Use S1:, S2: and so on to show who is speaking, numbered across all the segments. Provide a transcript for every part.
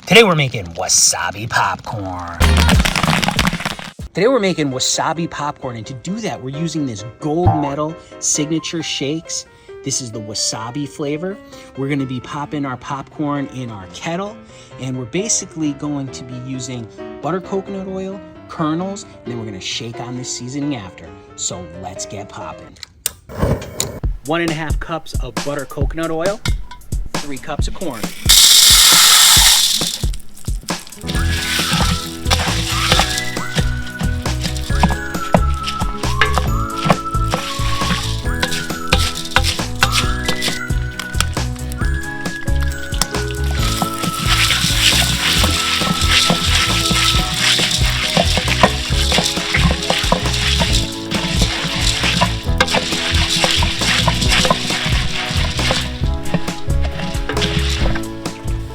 S1: Today we're making wasabi popcorn. Today we're making wasabi popcorn, and to do that we're using this gold medal signature shakes. This is the wasabi flavor. We're gonna be popping our popcorn in our kettle, and we're basically going to be using butter coconut oil, kernels, and then we're gonna shake on this seasoning after. So let's get popping. 1.5 cups of butter coconut oil, 3 cups of corn.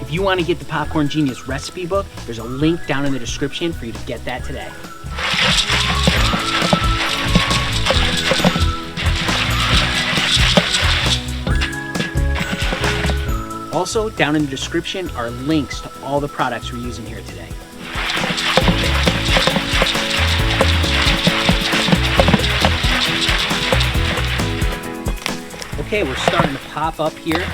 S1: If you want to get the Popcorn Genius recipe book, there's a link down in the description for you to get that today. Also, down in the description are links to all the products we're using here today. Okay, we're starting to pop up here.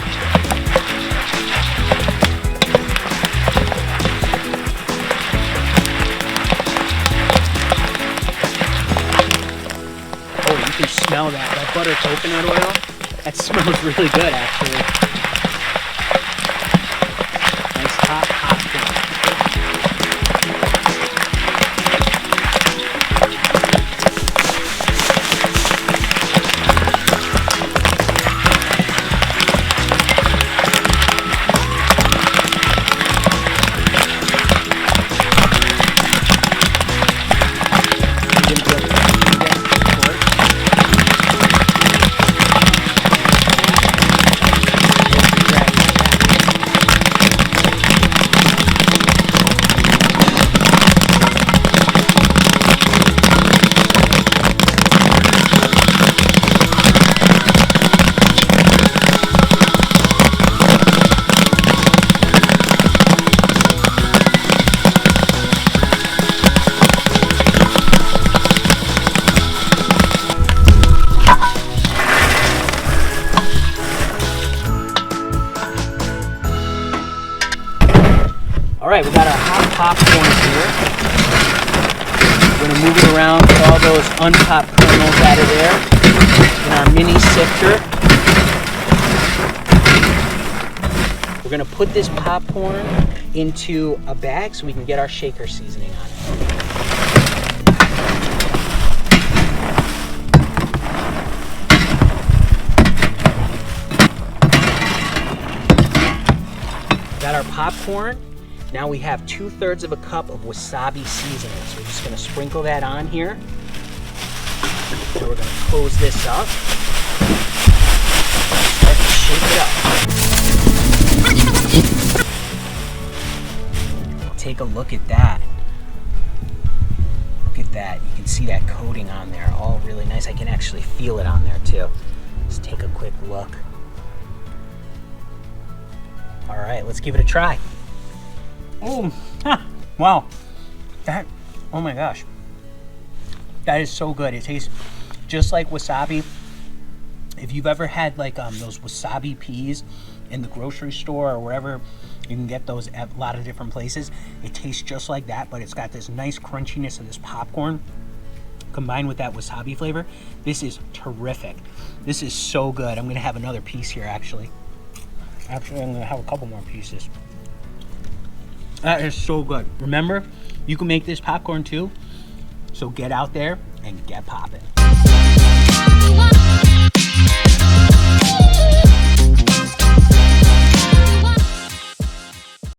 S1: You can smell that butter coconut oil. That smells really good, actually. Nice hot popcorn. All right, we got our hot popcorn here. We're gonna move it around, get all those unpopped kernels out of there in our mini sifter. We're gonna put this popcorn into a bag so we can get our shaker seasoning on it. Got our popcorn. Now we have 2/3 of a cup of wasabi seasoning. So we're just gonna sprinkle that on here. So we're gonna close this up. Start to shake it up. Take a look at that. Look at that. You can see that coating on there. All really nice. I can actually feel it on there too. Let's take a quick look. All right, let's give it a try. Oh, wow. Oh my gosh. That is so good. It tastes just like wasabi. If you've ever had like those wasabi peas in the grocery store or wherever, you can get those at a lot of different places. It tastes just like that, but it's got this nice crunchiness of this popcorn combined with that wasabi flavor. This is terrific. This is so good. I'm gonna have another piece here actually. Actually, I'm gonna have a couple more pieces. That is so good. Remember, you can make this popcorn too, so get out there and get popping.